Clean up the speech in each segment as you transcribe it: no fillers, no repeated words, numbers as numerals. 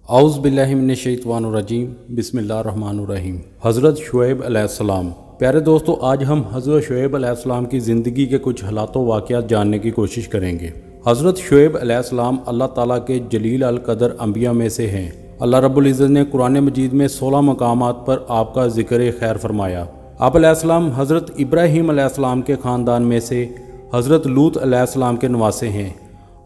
اعوذ باللہ من الشیطان الرجیم بسم اللہ الرحمن الرحیم۔ حضرت شعیب علیہ السلام۔ پیارے دوستو، آج ہم حضرت شعیب علیہ السلام کی زندگی کے کچھ حالات و واقعات جاننے کی کوشش کریں گے۔ حضرت شعیب علیہ السلام اللہ تعالیٰ کے جلیل القدر انبیاء میں سے ہیں۔ اللہ رب العزت نے قرآن مجید میں 16 مقامات پر آپ کا ذکر خیر فرمایا۔ آپ علیہ السلام حضرت ابراہیم علیہ السلام کے خاندان میں سے حضرت لوط علیہ السلام کے نواسے ہیں۔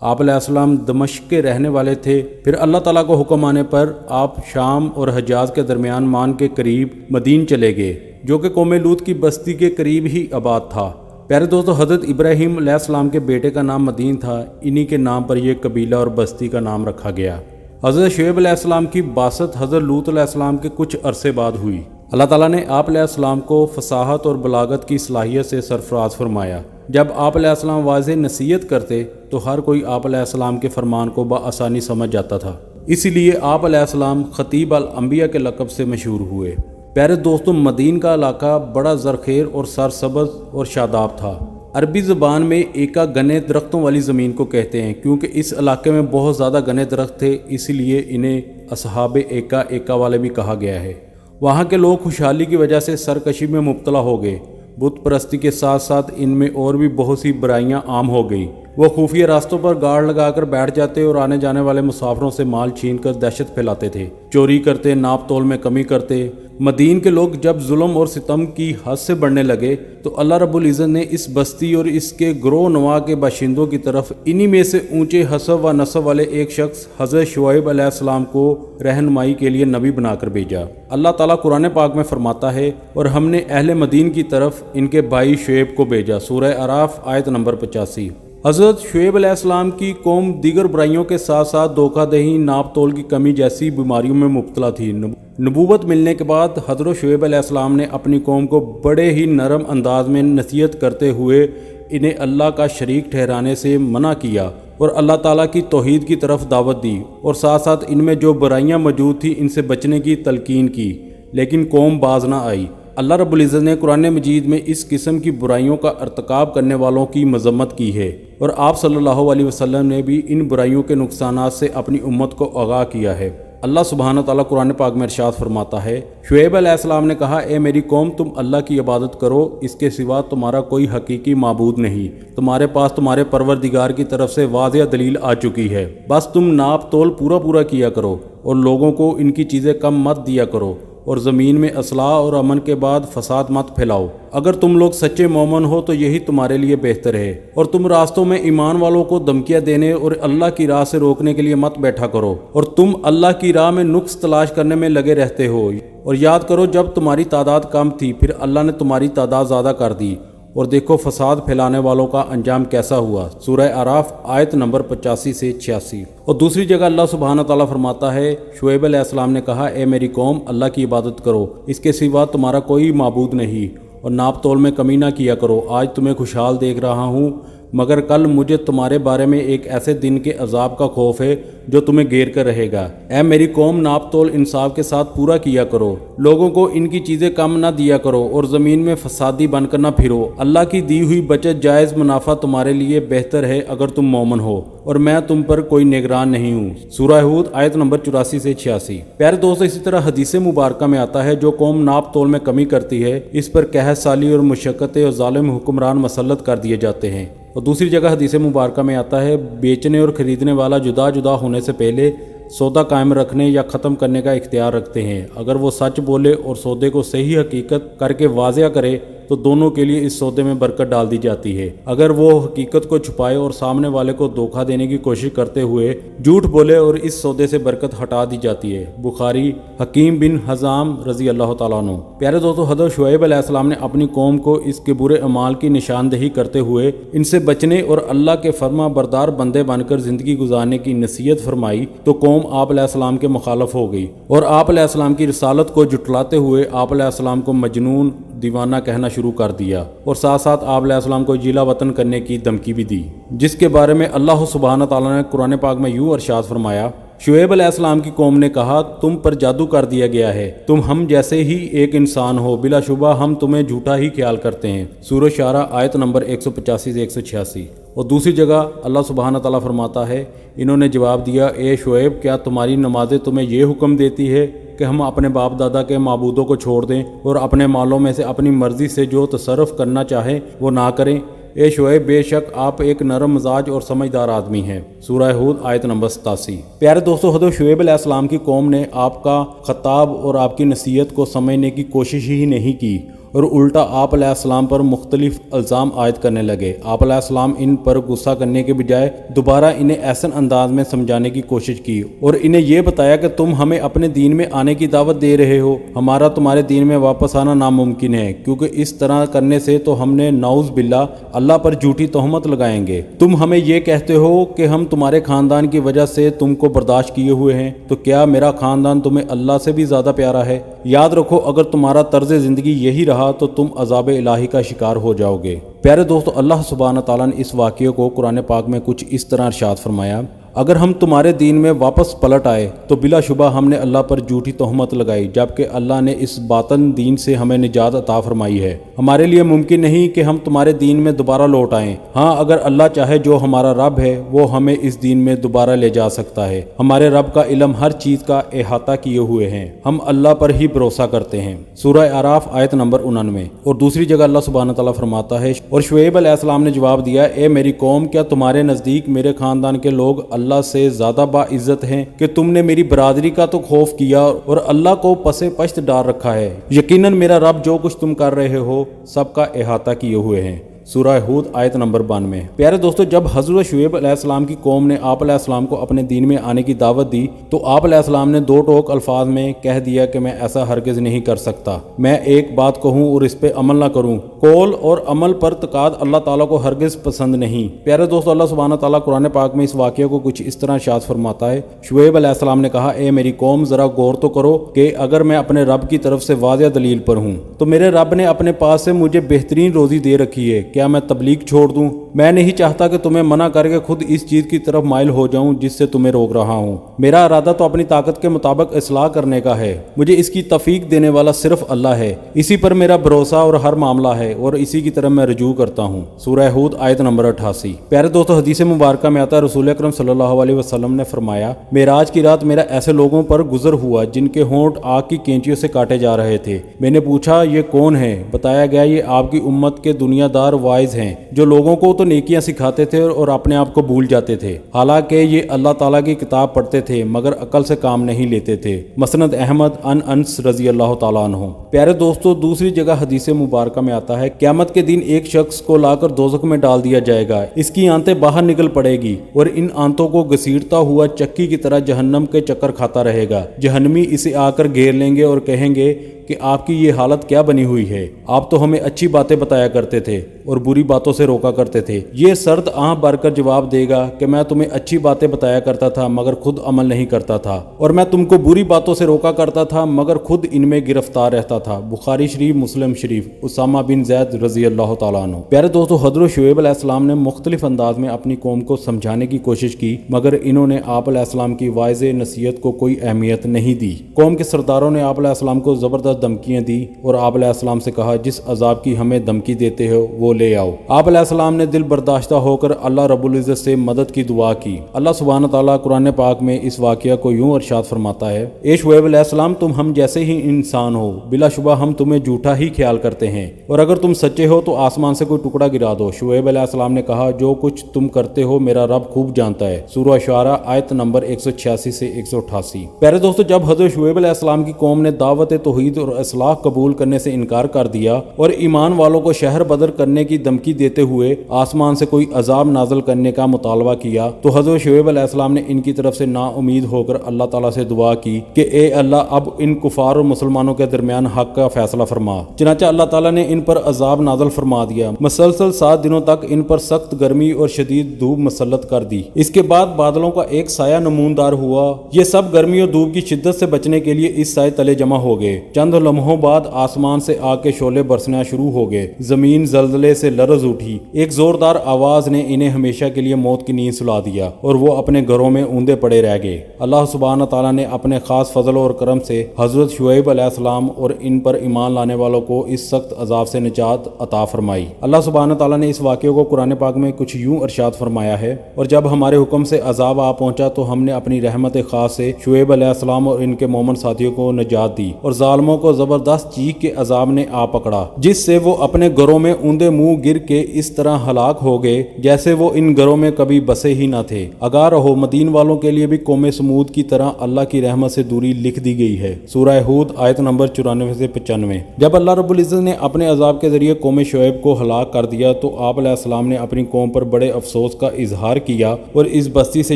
آپ علیہ السلام دمشق کے رہنے والے تھے، پھر اللہ تعالیٰ کو حکم آنے پر آپ شام اور حجاز کے درمیان مان کے قریب مدین چلے گئے، جو کہ قوم لوط کی بستی کے قریب ہی آباد تھا۔ پیارے دوستو، حضرت ابراہیم علیہ السلام کے بیٹے کا نام مدین تھا، انہی کے نام پر یہ قبیلہ اور بستی کا نام رکھا گیا۔ حضرت شعیب علیہ السلام کی بعثت حضرت لوط علیہ السلام کے کچھ عرصے بعد ہوئی۔ اللہ تعالیٰ نے آپ علیہ السلام کو فصاحت اور بلاغت کی صلاحیت سے سرفراز فرمایا۔ جب آپ علیہ السلام واضح نصیحت کرتے تو ہر کوئی آپ علیہ السلام کے فرمان کو بآسانی سمجھ جاتا تھا، اسی لیے آپ علیہ السلام خطیب الانبیاء کے لقب سے مشہور ہوئے۔ پیارے دوستوں، مدین کا علاقہ بڑا زرخیر اور سرسبز اور شاداب تھا۔ عربی زبان میں ایکا گنے درختوں والی زمین کو کہتے ہیں، کیونکہ اس علاقے میں بہت زیادہ گنے درخت تھے، اسی لیے انہیں اصحاب ایکا والے بھی کہا گیا ہے۔ وہاں کے لوگ خوشحالی کی وجہ سے سرکشی میں مبتلا ہو گئے۔ بت پرستی کے ساتھ ساتھ ان میں اور بھی بہت سی برائیاں عام ہو گئیں۔ وہ خفیہ راستوں پر گارڈ لگا کر بیٹھ جاتے اور آنے جانے والے مسافروں سے مال چھین کر دہشت پھیلاتے تھے، چوری کرتے، ناپ تول میں کمی کرتے۔ مدین کے لوگ جب ظلم اور ستم کی حد سے بڑھنے لگے تو اللہ رب العزت نے اس بستی اور اس کے گروہ نما کے باشندوں کی طرف انہی میں سے اونچے حسب و نسب والے ایک شخص حضرت شعیب علیہ السلام کو رہنمائی کے لیے نبی بنا کر بھیجا۔ اللہ تعالیٰ قرآن پاک میں فرماتا ہے، اور ہم نے اہل مدین کی طرف ان کے بھائی شعیب کو بھیجا، سورہ اعراف آیت نمبر 85۔ حضرت شعیب علیہ السلام کی قوم دیگر برائیوں کے ساتھ ساتھ دھوکہ دہی، ناپ تول کی کمی جیسی بیماریوں میں مبتلا تھی۔ نبوت ملنے کے بعد حضرت شعیب علیہ السلام نے اپنی قوم کو بڑے ہی نرم انداز میں نصیحت کرتے ہوئے انہیں اللہ کا شریک ٹھہرانے سے منع کیا اور اللہ تعالیٰ کی توحید کی طرف دعوت دی، اور ساتھ ساتھ ان میں جو برائیاں موجود تھیں ان سے بچنے کی تلقین کی، لیکن قوم باز نہ آئی۔ اللہ رب العزت نے قرآن مجید میں اس قسم کی برائیوں کا ارتکاب کرنے والوں کی مذمت کی ہے، اور آپ صلی اللہ علیہ وسلم نے بھی ان برائیوں کے نقصانات سے اپنی امت کو آگاہ کیا ہے۔ اللہ سبحانہ تعالیٰ قرآن پاک میں ارشاد فرماتا ہے، شعیب علیہ السلام نے کہا، اے میری قوم، تم اللہ کی عبادت کرو، اس کے سوا تمہارا کوئی حقیقی معبود نہیں۔ تمہارے پاس تمہارے پروردگار کی طرف سے واضح دلیل آ چکی ہے، بس تم ناپ تول پورا کیا کرو اور لوگوں کو ان کی چیزیں کم مت دیا کرو، اور زمین میں اصلاح اور امن کے بعد فساد مت پھیلاؤ۔ اگر تم لوگ سچے مومن ہو تو یہی تمہارے لیے بہتر ہے، اور تم راستوں میں ایمان والوں کو دھمکیاں دینے اور اللہ کی راہ سے روکنے کے لیے مت بیٹھا کرو، اور تم اللہ کی راہ میں نقص تلاش کرنے میں لگے رہتے ہو۔ اور یاد کرو، جب تمہاری تعداد کم تھی پھر اللہ نے تمہاری تعداد زیادہ کر دی، اور دیکھو فساد پھیلانے والوں کا انجام کیسا ہوا، سورہ اعراف آیت نمبر 85 سے 86۔ اور دوسری جگہ اللہ سبحانہ تعالیٰ فرماتا ہے، شعیب علیہ السلام نے کہا، اے میری قوم، اللہ کی عبادت کرو، اس کے سوا تمہارا کوئی معبود نہیں، اور ناپ تول میں کمی نہ کیا کرو۔ آج تمہیں خوشحال دیکھ رہا ہوں، مگر کل مجھے تمہارے بارے میں ایک ایسے دن کے عذاب کا خوف ہے جو تمہیں گھیر کر رہے گا۔ اے میری قوم، ناپ تول انصاف کے ساتھ پورا کیا کرو، لوگوں کو ان کی چیزیں کم نہ دیا کرو، اور زمین میں فسادی بن کر نہ پھرو۔ اللہ کی دی ہوئی بچت جائز منافع تمہارے لیے بہتر ہے اگر تم مومن ہو، اور میں تم پر کوئی نگران نہیں ہوں، سورہ ہود آیت نمبر 84 سے 86۔ پیارے دوستو، اسی طرح حدیث مبارکہ میں آتا ہے، جو قوم ناپ تول میں کمی کرتی ہے اس پر قحط سالی اور مشقتیں اور ظالم حکمران مسلط کر دیے جاتے ہیں۔ اور دوسری جگہ حدیث مبارکہ میں آتا ہے، بیچنے اور خریدنے والا جدا جدا ہونے سے پہلے سودا قائم رکھنے یا ختم کرنے کا اختیار رکھتے ہیں۔ اگر وہ سچ بولے اور سودے کو صحیح حقیقت کر کے واضح کرے تو دونوں کے لیے اس سودے میں برکت ڈال دی جاتی ہے۔ اگر وہ حقیقت کو چھپائے اور سامنے والے کو دھوکہ دینے کی کوشش کرتے ہوئے جھوٹ بولے اور اس سودے سے برکت ہٹا دی جاتی ہے۔ بخاری، حکیم بن حزام رضی اللہ تعالیٰ عنہ۔ پیارے دوستو، حضرت شعیب علیہ السلام نے اپنی قوم کو اس کے برے اعمال کی نشاندہی کرتے ہوئے ان سے بچنے اور اللہ کے فرما بردار بندے بن کر زندگی گزارنے کی نصیحت فرمائی تو قوم آپ علیہ السلام کے مخالف ہو گئی، اور آپ علیہ السلام کی رسالت کو جھٹلاتے ہوئے آپ علیہ السلام کو مجنون، دیوانہ کہنا شروع کر دیا، اور ساتھ ساتھ آپ علیہ السلام کو جیلا وطن کرنے کی دھمکی بھی دی، جس کے بارے میں اللہ سبحانہ تعالیٰ نے قرآن پاک میں یوں ارشاد فرمایا، شعیب علیہ السلام کی قوم نے کہا تم پر جادو کر دیا گیا ہے، تم ہم جیسے ہی ایک انسان ہو، بلا شبہ ہم تمہیں جھوٹا ہی خیال کرتے ہیں۔ سورہ شعراء آیت نمبر 185 سے 186۔ اور دوسری جگہ اللہ سبحانہ تعالیٰ فرماتا ہے انہوں نے جواب دیا اے شعیب کیا تمہاری نمازیں تمہیں یہ حکم دیتی ہے کہ ہم اپنے باپ دادا کے معبودوں کو چھوڑ دیں اور اپنے مالوں میں سے اپنی مرضی سے جو تصرف کرنا چاہیں وہ نہ کریں؟ اے شعیب بے شک آپ ایک نرم مزاج اور سمجھدار آدمی ہیں۔ سورہ ہود آیت نمبر 87۔ پیارے دوستو، حضرت شعیب علیہ السلام کی قوم نے آپ کا خطاب اور آپ کی نصیحت کو سمجھنے کی کوشش ہی نہیں کی اور الٹا آپ علیہ السلام پر مختلف الزام عائد کرنے لگے۔ آپ علیہ السلام ان پر غصہ کرنے کے بجائے دوبارہ انہیں ایسے انداز میں سمجھانے کی کوشش کی اور انہیں یہ بتایا کہ تم ہمیں اپنے دین میں آنے کی دعوت دے رہے ہو، ہمارا تمہارے دین میں واپس آنا ناممکن ہے، کیونکہ اس طرح کرنے سے تو ہم نے نعوذ باللہ اللہ پر جھوٹی تہمت لگائیں گے۔ تم ہمیں یہ کہتے ہو کہ ہم تمہارے خاندان کی وجہ سے تم کو برداشت کیے ہوئے ہیں، تو کیا میرا خاندان تمہیں اللہ سے بھی زیادہ پیارا ہے؟ یاد رکھو اگر تمہارا طرز زندگی یہی رہا تو تم عذاب الہی کا شکار ہو جاؤ گے۔ پیارے دوستو، اللہ سبحانہ تعالیٰ نے اس واقعے کو قرآن پاک میں کچھ اس طرح ارشاد فرمایا اگر ہم تمہارے دین میں واپس پلٹ آئے تو بلا شبہ ہم نے اللہ پر جھوٹی تہمت لگائی، جبکہ اللہ نے اس باطن دین سے ہمیں نجات عطا فرمائی ہے۔ ہمارے لیے ممکن نہیں کہ ہم تمہارے دین میں دوبارہ لوٹ آئیں۔ ہاں اگر اللہ چاہے جو ہمارا رب ہے وہ ہمیں اس دین میں دوبارہ لے جا سکتا ہے۔ ہمارے رب کا علم ہر چیز کا احاطہ کیے ہوئے ہیں، ہم اللہ پر ہی بھروسہ کرتے ہیں۔ سورہ اعراف آیت نمبر 99۔ اور دوسری جگہ اللہ سبحانہ تعالیٰ فرماتا ہے اور شعیب علیہ السلام نے جواب دیا اے میری قوم کیا تمہارے نزدیک میرے خاندان کے لوگ اللہ سے زیادہ باعزت ہیں کہ تم نے میری برادری کا تو خوف کیا اور اللہ کو پس پشت ڈال رکھا ہے؟ یقیناً میرا رب جو کچھ تم کر رہے ہو سب کا احاطہ کیے ہوئے ہیں۔ سورہ ہود آیت نمبر 92۔ پیارے دوستو، جب حضرت شعیب علیہ السلام کی قوم نے آپ علیہ السلام کو اپنے دین میں آنے کی دعوت دی تو آپ علیہ السلام نے دو ٹوک الفاظ میں کہہ دیا کہ میں ایسا ہرگز نہیں کر سکتا، میں ایک بات کہوں اور اس پہ عمل نہ کروں۔ قول اور عمل پر تقاد اللہ تعالیٰ کو ہرگز پسند نہیں۔ پیارے دوستو، اللہ سبحانہ تعالیٰ قرآن پاک میں اس واقعے کو کچھ اس طرح ارشاد فرماتا ہے شعیب علیہ السلام نے کہا اے میری قوم ذرا غور تو کرو کہ اگر میں اپنے رب کی طرف سے واضح دلیل پر ہوں تو میرے رب نے اپنے پاس سے مجھے بہترین روزی دے رکھی ہے، کیا میں تبلیغ چھوڑ دوں؟ میں نہیں چاہتا کہ تمہیں منع کر کے خود اس چیز کی طرف مائل ہو جاؤں جس سے تمہیں روک رہا ہوں۔ میرا ارادہ تو اپنی طاقت کے مطابق اصلاح کرنے کا ہے، مجھے اس کی توفیق دینے والا صرف اللہ ہے، اسی پر میرا بھروسہ اور ہر معاملہ ہے اور اسی کی طرف میں رجوع کرتا ہوں۔ سورہ ہود آیت نمبر 88۔ پیارے دوستو، حدیث مبارکہ میں آتا ہے رسول اکرم صلی اللہ علیہ وسلم نے فرمایا معراج کی رات میرا ایسے لوگوں پر گزر ہوا جن کے ہونٹ آگ کی کینچیوں سے کاٹے جا رہے تھے۔ میں نے پوچھا یہ کون ہے؟ بتایا گیا یہ آپ کی امت کے دنیا دار واعظ ہیں جو لوگوں کو تو نیکیاں سکھاتے تھے اور اپنے آپ کو بھول جاتے تھے، حالانکہ یہ اللہ تعالیٰ کی کتاب پڑھتے تھے مگر عقل سے کام نہیں لیتے تھے۔ مسند احمد ان انس رضی اللہ تعالیٰ عنہ۔ پیارے دوستو، دوسری جگہ حدیث مبارکہ میں آتا ہے قیامت کے دن ایک شخص کو لا کر دوزخ میں ڈال دیا جائے گا، اس کی آنتیں باہر نکل پڑے گی اور ان آنتوں کو گھسیٹتا ہوا چکی کی طرح جہنم کے چکر کھاتا رہے گا۔ جہنمی اسے آ کر گھیر لیں گے اور کہیں گے کہ آپ کی یہ حالت کیا بنی ہوئی ہے؟ آپ تو ہمیں اچھی باتیں بتایا کرتے تھے اور بری باتوں سے روکا کرتے تھے۔ یہ سرد آنکھ بھر کر جواب دے گا کہ میں تمہیں اچھی باتیں بتایا کرتا تھا مگر خود عمل نہیں کرتا تھا، اور میں تم کو بری باتوں سے روکا کرتا تھا مگر خود ان میں گرفتار رہتا تھا۔ بخاری شریف، مسلم شریف۔ اسامہ بن زید رضی اللہ تعالیٰ عنہ۔ پیارے دوستو، حضرت شعیب علیہ السلام نے مختلف انداز میں اپنی قوم کو سمجھانے کی کوشش کی مگر انہوں نے آپ علیہ السلام کی واضح نصیحت کو کوئی اہمیت نہیں دی۔ قوم کے سرداروں نے آپ علیہ السلام کو زبردست دھمکیاں دی اور آپ علیہ السلام سے کہا جس عذاب کی ہمیں دھمکی دیتے ہو وہ لے آؤ۔ آپ علیہ السلام نے دل برداشتہ ہو کر اللہ رب العزت سے مدد کی دعا کی۔ اللہ سبحانہ تعالیٰ قرآن پاک میں اس واقعہ کو یوں ارشاد فرماتا ہے اے شعیب علیہ السلام تم ہم جیسے ہی انسان ہو، بلا شبہ ہم تمہیں جھوٹا ہی خیال کرتے ہیں، اور اگر تم سچے ہو تو آسمان سے کوئی ٹکڑا گرا دو۔ شعیب علیہ السلام نے کہا جو کچھ تم کرتے ہو میرا رب خوب جانتا ہے۔ سورہ شعراء آیت نمبر 186 سے 188۔ پیارے دوستو، جب حضرت شعیب علیہ السلام کی قوم نے دعوت توحید اور اصلاح قبول کرنے سے انکار کر دیا اور ایمان والوں کو شہر بدر کرنے کی دھمکی دیتے ہوئے آسمان سے کوئی عذاب نازل کرنے کا مطالبہ کیا تو حضرت شعیب علیہ السلام نے ان کی طرف سے نا امید ہو کر اللہ تعالیٰ سے دعا کی کہ اے اللہ اب ان کفار اور مسلمانوں کے درمیان حق کا فیصلہ فرما۔ چنانچہ اللہ تعالیٰ نے ان پر عذاب نازل فرما دیا، مسلسل 7 دنوں تک ان پر سخت گرمی اور شدید دھوپ مسلط کر دی۔ اس کے بعد بادلوں کا ایک سایہ نمودار ہوا، یہ سب گرمی اور دھوپ کی شدت سے بچنے کے لیے اس سائے تلے جمع ہو گئے۔ چند لمحوں بعد آسمان سے آگ کے شعلے برسنا شروع ہو گئے، زمین زلزلے ڈر سے لرز اٹھی۔ ایک زوردار آواز نے انہیں ہمیشہ کے لیے موت کی نیند سلا دیا اور وہ اپنے گھروں میں اوندے پڑے رہ گئے۔ اللہ سبحانہ تعالیٰ نے اپنے خاص فضل اور کرم سے حضرت شعیب علیہ السلام اور ان پر ایمان لانے والوں کو اس سخت عذاب سے نجات عطا فرمائی۔ اللہ سبحانہ تعالیٰ نے اس واقعے کو قرآن پاک میں کچھ یوں ارشاد فرمایا ہے، اور جب ہمارے حکم سے عذاب آ پہنچا تو ہم نے اپنی رحمت خاص سے شعیب علیہ السلام اور ان کے مومن ساتھیوں کو نجات دی، اور ظالموں کو زبردست چیخ کے عذاب نے آ پکڑا جس سے وہ اپنے گھروں میں اوندے منہ گر کے اس طرح ہلاک ہو گئے جیسے وہ ان گھروں میں کبھی بسے ہی نہ تھے۔ آگاہ رہو، مدین والوں کے لیے بھی قوم سمود کی طرح اللہ کی رحمت سے دوری لکھ دی گئی ہے۔ سورہ ہود آیت نمبر 94 سے 95۔ جب اللہ رب العزت نے اپنے عذاب کے ذریعے قوم شعیب کو ہلاک کر دیا تو آپ علیہ السلام نے اپنی قوم پر بڑے افسوس کا اظہار کیا اور اس بستی سے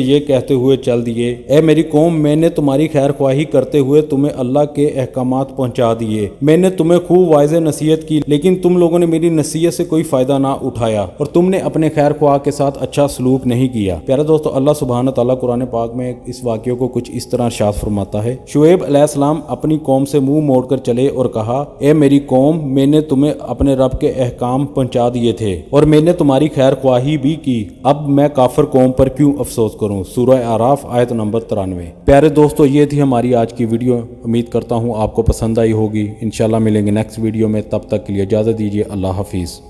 یہ کہتے ہوئے چل دیے، اے میری قوم، میں نے تمہاری خیر خواہی کرتے ہوئے تمہیں اللہ کے احکامات پہنچا دیے، میں نے تمہیں خوب واضح نصیحت کی، لیکن تم لوگوں نے میری نصیحت سے کوئی فائدہ نہ اٹھایا اور تم نے اپنے خیر خواہ کے ساتھ اچھا سلوک نہیں کیا۔ پیارے دوستو، اللہ سبحانہ تعالیٰ قرآن پاک میں اس واقعے کو کچھ اس طرح ارشاد فرماتا ہے، شعیب علیہ السلام اپنی قوم سے منہ موڑ کر چلے اور کہا، اے میری قوم، میں نے تمہیں اپنے رب کے احکام پہنچا دیے تھے اور میں نے تمہاری خیر خواہی بھی کی، اب میں کافر قوم پر کیوں افسوس کروں۔ سورہ اعراف آیت نمبر 93۔ پیارے دوستو، یہ تھی ہماری آج کی ویڈیو، امید کرتا ہوں آپ کو پسند آئی ہوگی۔ انشاءاللہ ملیں گے نیکسٹ ویڈیو میں، تب تک کے لیے اجازت دیجیے، اللہ حافظ۔